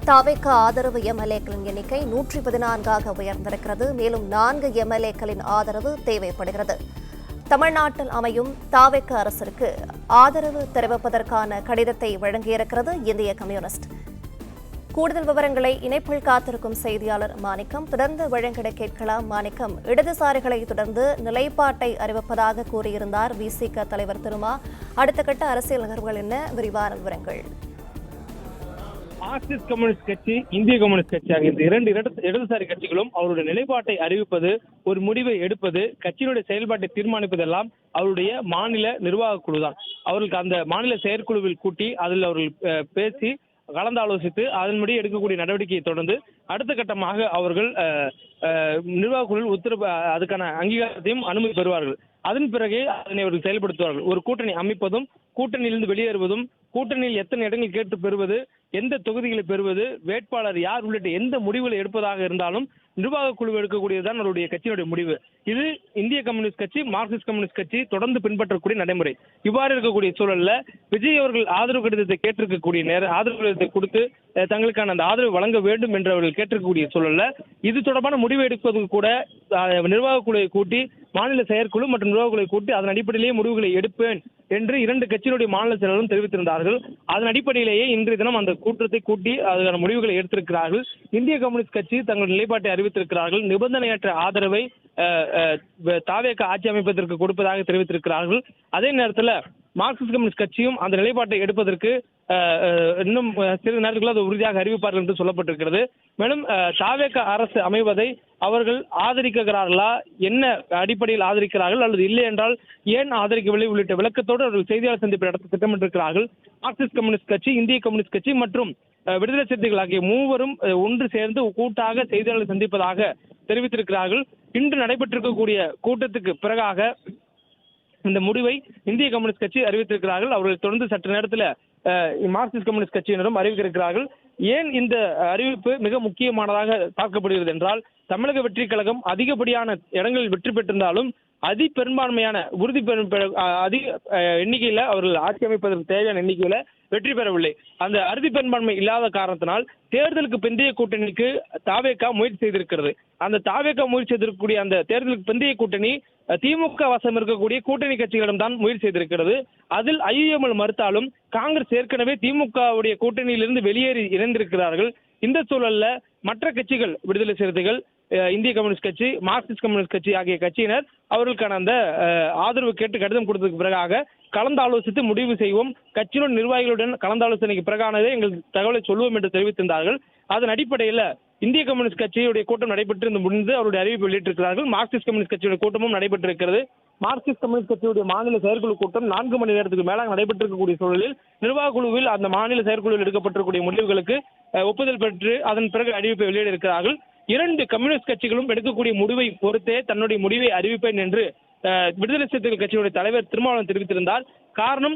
தாவேக ஆதரவு எம்எல்ஏக்களின் எண்ணிக்கை 114ஆக உயர்ந்திருக்கிறது. மேலும் 4 எம்எல்ஏக்களின் ஆதரவு தேவைப்படுகிறது. தமிழ்நாட்டில் அமையும் தாவேக அரசிற்கு ஆதரவு தெரிவிப்பதற்கான கடிதத்தை வழங்கியிருக்கிறது இந்திய கம்யூனிஸ்ட். கூடுதல் விவரங்களை இணைப்பில் காத்திருக்கும் செய்தியாளர் மாணிக்கம் தொடர்ந்து வழங்கிட கேட்கலாம். மாணிக்கம், இடதுசாரிகளை தொடர்ந்து நிலைப்பாட்டை அறிவிப்பதாக கூறியிருந்தார் விசிக தலைவர் திருமா. அடுத்த கட்ட அரசியல் நகர்வுகள் என்ன? விரிவான விவரங்கள். மார்க்சிஸ்ட் கம்யூனிஸ்ட் கட்சி, இந்திய கம்யூனிஸ்ட் கட்சி ஆகிய இந்த இரண்டு இடதுசாரி கட்சிகளும் அவருடைய நிலைப்பாட்டை அறிவிப்பது, ஒரு முடிவை எடுப்பது, கட்சியினுடைய செயல்பாட்டை தீர்மானிப்பதெல்லாம் அவருடைய மாநில நிர்வாக குழுதான். அவர்களுக்கு அந்த மாநில செயற்குழுவில் கூட்டி அதில் அவர்கள் பேசி கலந்தாலோசித்து அதன்படி எடுக்கக்கூடிய நடவடிக்கையை தொடர்ந்து அடுத்த கட்டமாக அவர்கள் நிர்வாக குழுவில் உத்தரவு அதுக்கான அங்கீகாரத்தையும் அனுமதி பெறுவார்கள். அதன் பிறகு அதனை அவர்கள் செயல்படுத்துவார்கள். ஒரு கூட்டணி அமைப்பதும், கூட்டணியிலிருந்து வெளியேறுவதும், கூட்டணியில் எத்தனை இடங்கள் கேட்டு பெறுவது, எந்த தொகுதிகளை பெறுவது, வேட்பாளர் யார் உள்ளிட்ட எந்த முடிவுகளை எடுப்பதாக இருந்தாலும் நிர்வாக குழு எடுக்கக்கூடியதுதான் அவருடைய கட்சியினுடைய முடிவு. இது இந்திய கம்யூனிஸ்ட் கட்சி, மார்க்சிஸ்ட் கம்யூனிஸ்ட் கட்சி தொடர்ந்து பின்பற்றக்கூடிய நடைமுறை. இவ்வாறு இருக்கக்கூடிய சூழல்ல விஜய் அவர்கள் ஆதரவு கடிதத்தை கேட்டிருக்கக்கூடிய ஆதரவு கடிதத்தை கொடுத்து தங்களுக்கான அந்த ஆதரவு வழங்க வேண்டும் என்று அவர்கள் கேட்டிருக்கக்கூடிய சூழல்ல இது தொடர்பான முடிவு எடுப்பதற்கு கூட நிர்வாக குழுவை கூட்டி, மாநில செயற்குழு மற்றும் நிர்வாக குழுவை கூட்டி அதன் அடிப்படையிலேயே முடிவுகளை எடுப்பேன் என்று இரண்டு கட்சியினுடைய மாநில செயலரும் தெரிவித்திருந்தார்கள். அதன் அடிப்படையிலேயே இன்றைய தினம் அந்த கூட்டத்தை கூட்டி அதற்கான முடிவுகளை எடுத்திருக்கிறார்கள். இந்திய கம்யூனிஸ்ட் கட்சி தங்கள் நிலைப்பாட்டை அறிவித்திருக்கிறார்கள். நிபந்தனையற்ற ஆதரவை தாவேக ஆட்சி அமைப்பதற்கு கொடுப்பதாக தெரிவித்திருக்கிறார்கள். அதே நேரத்தில் மார்க்சிஸ்ட் கம்யூனிஸ்ட் கட்சியும் அந்த நிலைப்பாட்டை எடுப்பதற்கு இன்னும் சிறிது நேரத்துக்குள்ள அது உறுதியாக அறிவிப்பார்கள் என்று சொல்லப்பட்டிருக்கிறது. மேலும் தாவேக அரசு அமைவதை அவர்கள் ஆதரிக்கிறார்களா, என்ன அடிப்படையில் ஆதரிக்கிறார்கள், அல்லது இல்லை என்றால் ஏன் ஆதரிக்கவில்லை உள்ளிட்ட விளக்கத்தோடு அவர்கள் செய்தியாளர் சந்திப்பை நடத்த திட்டமிட்டிருக்கிறார்கள். மார்க்சிஸ்ட் கம்யூனிஸ்ட் கட்சி, இந்திய கம்யூனிஸ்ட் கட்சி மற்றும் விடுதலை சிறுத்தைகள் ஆகிய மூவரும் ஒன்று சேர்ந்து கூட்டாக செய்தியாளர் சந்திப்பதாக தெரிவித்திருக்கிறார்கள். இன்று நடைபெற்றிருக்கக்கூடிய கூட்டத்துக்கு பிறகாக இந்த முடிவை இந்திய கம்யூனிஸ்ட் கட்சி அறிவித்திருக்கிறார்கள். அவர்கள் தொடர்ந்து சற்று நேரத்தில் மார்க்சிஸ்ட் கம்யூனிஸ்ட் கட்சியினரும் அறிவிக்கிறார்கள். ஏன் இந்த அறிவிப்பு மிக முக்கியமானதாக பார்க்கப்படுகிறது என்றால், தமிழக வெற்றி கழகம் அதிகப்படியான இடங்களில் வெற்றி பெற்றிருந்தாலும் அதிபெரும்பான்மையான அதிக எண்ணிக்கையில அவர்கள் ஆட்சி அமைப்பதற்கு தேவையான எண்ணிக்கையில வெற்றி பெறவில்லை. அந்த அறுதி பெரும்பான்மை இல்லாத காரணத்தினால் தேர்தலுக்கு பிந்தைய கூட்டணிக்கு தாவேகா முயற்சி செய்திருக்கிறது. அந்த தாவேகா முயற்சி செய்திருக்கக்கூடிய அந்த தேர்தலுக்கு பிந்தைய கூட்டணி திமுக வசம் இருக்கக்கூடிய கூட்டணி கட்சிகளிடம் தான் முயற்சி செய்திருக்கிறது. அதில் ஐயுஎம்எல் மறுத்தாலும் காங்கிரஸ் ஏற்கனவே திமுகவுடைய கூட்டணியிலிருந்து வெளியேறி இணைந்திருக்கிறார்கள். இந்த சூழல்ல மற்ற கட்சிகள், விடுதலை சிறுத்தைகள், இந்திய கம்யூனிஸ்ட் கட்சி, மார்க்சிஸ்ட் கம்யூனிஸ்ட் கட்சி ஆகிய கட்சியினர் அவர்களுக்கான அந்த ஆதரவு கேட்டு கடிதம் கொடுத்ததுக்கு பிறகாக கலந்து ஆலோசித்து முடிவு செய்வோம், கட்சியினுடைய நிர்வாகிகளுடன் கலந்து ஆலோசனைக்கு பிறகானதே எங்கள் தகவலை சொல்வோம் என்று தெரிவித்திருந்தார்கள். அதன் அடிப்படையில் இந்திய கம்யூனிஸ்ட் கட்சியுடைய கூட்டம் நடைபெற்று முடிந்து அவருடைய அறிவிப்பு வெளியிட்டிருக்கிறார்கள். மார்க்சிஸ்ட் கம்யூனிஸ்ட் கட்சியுடைய கூட்டமும் நடைபெற்றிருக்கிறது. மார்க்சிஸ்ட் கம்யூனிஸ்ட் கட்சியுடைய மாநில செயற்குழு கூட்டம் 4 மணி நேரத்துக்கு மேலாக நடைபெற்றிருக்கக்கூடிய சூழலில் நிர்வாக குழுவில் அந்த மாநில செயற்குழுவில் எடுக்கப்பட்டிருக்கக்கூடிய முடிவுகளுக்கு ஒப்புதல் பெற்று அதன் பிறகு அறிவிப்பை வெளியிட இருக்கிறார்கள். 2 கம்யூனிஸ்ட் கட்சிகளும் எடுக்கக்கூடிய முடிவை பொறுத்தே தன்னுடைய முடிவை அறிவிப்பேன் என்று விடுதலை சிறுத்தைகள் கட்சியுடைய தலைவர் திருமாவளவன் தெரிவித்திருந்தார். காரணம்,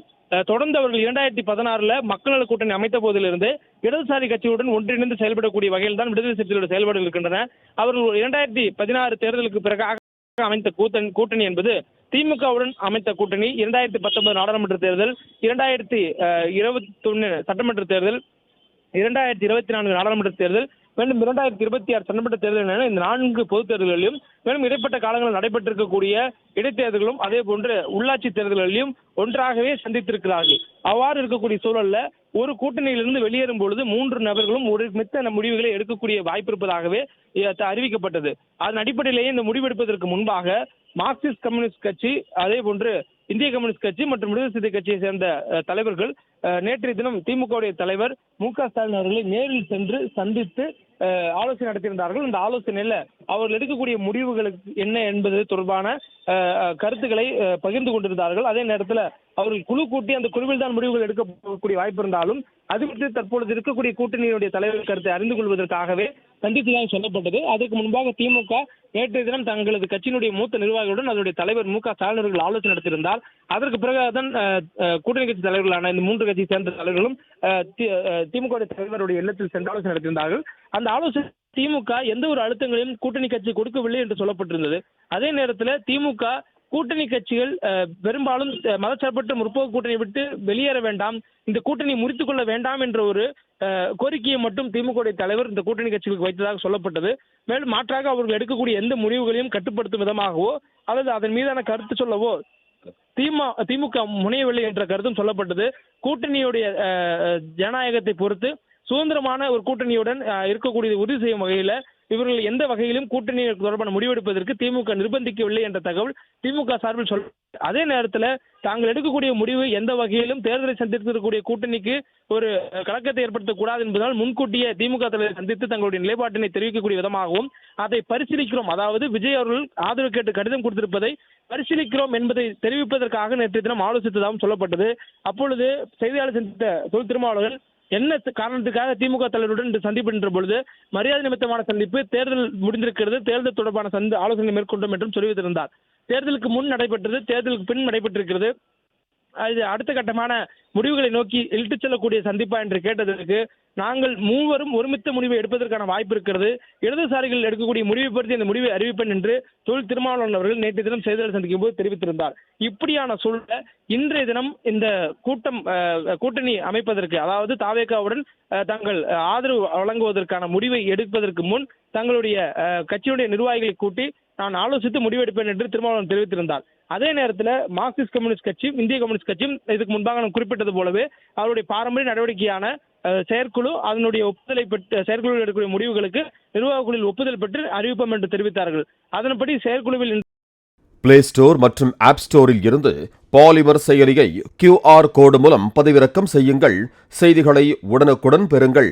தொடர்ந்து அவர்கள் 2016 மக்கள் நல கூட்டணி அமைத்த போதிலிருந்து இடதுசாரி கட்சியுடன் ஒன்றிணைந்து செயல்படக்கூடிய வகையில் தான் விடுதலை சிறுத்தைகளுடைய செயல்பாடுகள் இருக்கின்றன. அவர்கள் 2016 தேர்தலுக்கு பிறகு அமைத்த கூட்டணி என்பது திமுகவுடன் அமைத்த கூட்டணி. 2019 நாடாளுமன்ற தேர்தல், 2021 சட்டமன்ற தேர்தல், 2024 நாடாளுமன்ற தேர்தல், மேலும் 2026 சட்டமன்ற தேர்தல் என இந்த 4 பொதுத் தேர்தல்களிலும், மேலும் இடைப்பட்ட காலங்களில் நடைபெற்றிருக்கக்கூடிய இடைத்தேர்தல்களும் அதே போன்று உள்ளாட்சி தேர்தல்களிலும் ஒன்றாகவே சந்தித்திருக்கிறார்கள். அவ்வாறு இருக்கக்கூடிய சூழல்ல ஒரு கூட்டணியிலிருந்து வெளியேறும் பொழுது 3 நபர்களும் ஒருமித்த முடிவுகளை எடுக்கக்கூடிய வாய்ப்பு இருப்பதாகவே அறிவிக்கப்பட்டது. அதன் அடிப்படையிலேயே இந்த முடிவெடுப்பதற்கு முன்பாக மார்க்சிஸ்ட் கம்யூனிஸ்ட் கட்சி, அதே போன்று இந்திய கம்யூனிஸ்ட் கட்சி மற்றும் விடுதலை சிறுத்தை கட்சியை சேர்ந்த தலைவர்கள் நேற்றைய தினம் திமுகவுடைய தலைவர் மு.க. ஸ்டாலின் அவர்களை நேரில் சென்று சந்தித்து ஆலோசனை நடத்தியிருந்தார்கள். இந்த ஆலோசனையில அவர்கள் எடுக்கக்கூடிய முடிவுகளுக்கு என்ன என்பது தொடர்பான கருத்துக்களை பகிர்ந்து கொண்டிருந்தார்கள். அதே நேரத்தில் அவர்கள் குழு கூட்டி அந்த குழுவில் தான் முடிவுகள் எடுக்கக்கூடிய வாய்ப்பு இருந்தாலும் அது குறித்து தற்பொழுது இருக்கக்கூடிய கூட்டணியினுடைய தலைவர் கருத்தை அறிந்து கொள்வதற்காகவே சந்தித்துதான் சொல்லப்பட்டது. அதற்கு முன்பாக திமுக நேற்றைய தினம் தங்களது கட்சியினுடைய மூத்த நிர்வாகிகளுடன் அதனுடைய தலைவர் மு.க. ஸ்டாலின் அவர்கள் ஆலோசனை நடத்தியிருந்தார். அதற்கு பிறகுதான் கூட்டணி கட்சி தலைவர்களான இந்த 3 கட்சியை சேர்ந்த தலைவர்களும் திமுக தலைவருடைய இல்லத்தில் சென்று ஆலோசனை நடத்தியிருந்தார்கள். அந்த ஆலோசனை திமுக எந்த ஒரு அழுத்தங்களையும் கூட்டணி கட்சி கொடுக்கவில்லை என்று சொல்லப்பட்டிருந்தது. அதே நேரத்தில் திமுக கூட்டணி கட்சிகள் பெரும்பாலும் மதச்சார்பற்ற முற்போக்கு கூட்டணி விட்டு வெளியேற வேண்டாம், இந்த கூட்டணி முறித்துக் கொள்ள வேண்டாம் என்ற ஒரு கோரிக்கையை மட்டும் திமுக தலைவர் இந்த கூட்டணி கட்சிகளுக்கு வைத்ததாக சொல்லப்பட்டது. மேலும் மாற்றாக அவர்கள் எடுக்கக்கூடிய எந்த முடிவுகளையும் கட்டுப்படுத்தும் விதமாகவோ அல்லது அதன் மீதான கருத்து சொல்லவோ திமுக முனையவில்லை என்ற கருத்தும் சொல்லப்பட்டது. கூட்டணியுடைய ஜனநாயகத்தை பொறுத்து சுதந்திரமான ஒரு கூட்டணியுடன் இருக்கக்கூடிய உறுதி செய்யும் வகையில இவர்கள் எந்த வகையிலும் கூட்டணி தொடர்பான முடிவெடுப்பதற்கு திமுக நிர்பந்திக்கவில்லை என்ற தகவல் திமுக சார்பில் சொல்ல. அதே நேரத்தில் தாங்கள் எடுக்கக்கூடிய முடிவு எந்த வகையிலும் தேர்தலை சந்தித்திருக்கக்கூடிய கூட்டணிக்கு ஒரு கலக்கத்தை ஏற்படுத்தக்கூடாது என்பதால் முன்கூட்டியே திமுக தலைவரை சந்தித்து தங்களுடைய நிலைப்பாட்டினை தெரிவிக்கக்கூடிய விதமாகவும் அதை பரிசீலிக்கிறோம், அதாவது விஜய் அவர்கள் ஆதரவு கேட்டு கடிதம் கொடுத்திருப்பதை பரிசீலிக்கிறோம் என்பதை தெரிவிப்பதற்காக நேற்றைய தினம் ஆலோசித்ததாகவும் சொல்லப்பட்டது. அப்பொழுது செய்தியாளர் சந்தித்த தொல் திருமாவளவன் என்ன காரணத்துக்காக திமுக தலைவருடன் சந்திப்பு பொழுது மரியாதை நிமித்தமான சந்திப்பு, தேர்தல் முடிந்திருக்கிறது, தேர்தல் தொடர்பான ஆலோசனை மேற்கொண்டோம் என்றும் தெரிவித்திருந்தார். தேர்தலுக்கு முன் நடைபெற்றது, தேர்தலுக்கு பின் நடைபெற்றிருக்கிறது, அது அடுத்த கட்டமான முடிவுகளை நோக்கி இழுத்துச் செல்லக்கூடிய சந்திப்பா என்று கேட்டதற்கு நாங்கள் மூவரும் ஒருமித்த முடிவை எடுப்பதற்கான வாய்ப்பு இருக்கிறது, இடதுசாரிகள் எடுக்கக்கூடிய முடிவை பற்றி அந்த முடிவை அறிவிப்பேன் என்று தொல் திருமாவளவன் அவர்கள் நேற்று தினம் செய்தியாளர் சந்திக்கும் போது தெரிவித்திருந்தார். இப்படியான சூழல இன்றைய தினம் இந்த கூட்டணி அமைப்பதற்கு, அதாவது தாவேகாவுடன் தங்கள் ஆதரவு வழங்குவதற்கான முடிவை எடுப்பதற்கு முன் தங்களுடைய கட்சியுடைய நிர்வாகிகளை கூட்டி நான் ஆலோசித்து முடிவெடுப்பேன் என்று திருமாவளவன் தெரிவித்திருந்தார். அதே நேரத்தில் மார்க்சிஸ்ட் கம்யூனிஸ்ட் கட்சியும் இந்திய கம்யூனிஸ்ட் கட்சியும் இதுக்கு முன்பாக நான் குறிப்பிட்டது போலவே அவருடைய பாரம்பரிய நடவடிக்கையான செயற்குழு அதனுடைய ஒப்புதலை பெற்று செயற்குழு எடுக்கக்கூடிய முடிவுகளுக்கு நிர்வாக குழுவில் ஒப்புதல் பெற்று அறிவிப்போம் என்று தெரிவித்தார்கள். அதன்படி செயற்குழுவில் பிளே ஸ்டோர் மற்றும் ஆப் ஸ்டோரில் இருந்து பாலிமர் செயலியை QR கோடு மூலம் பதிவிறக்கம் செய்யுங்கள். செய்திகளை உடனுக்குடன் பெறுங்கள்.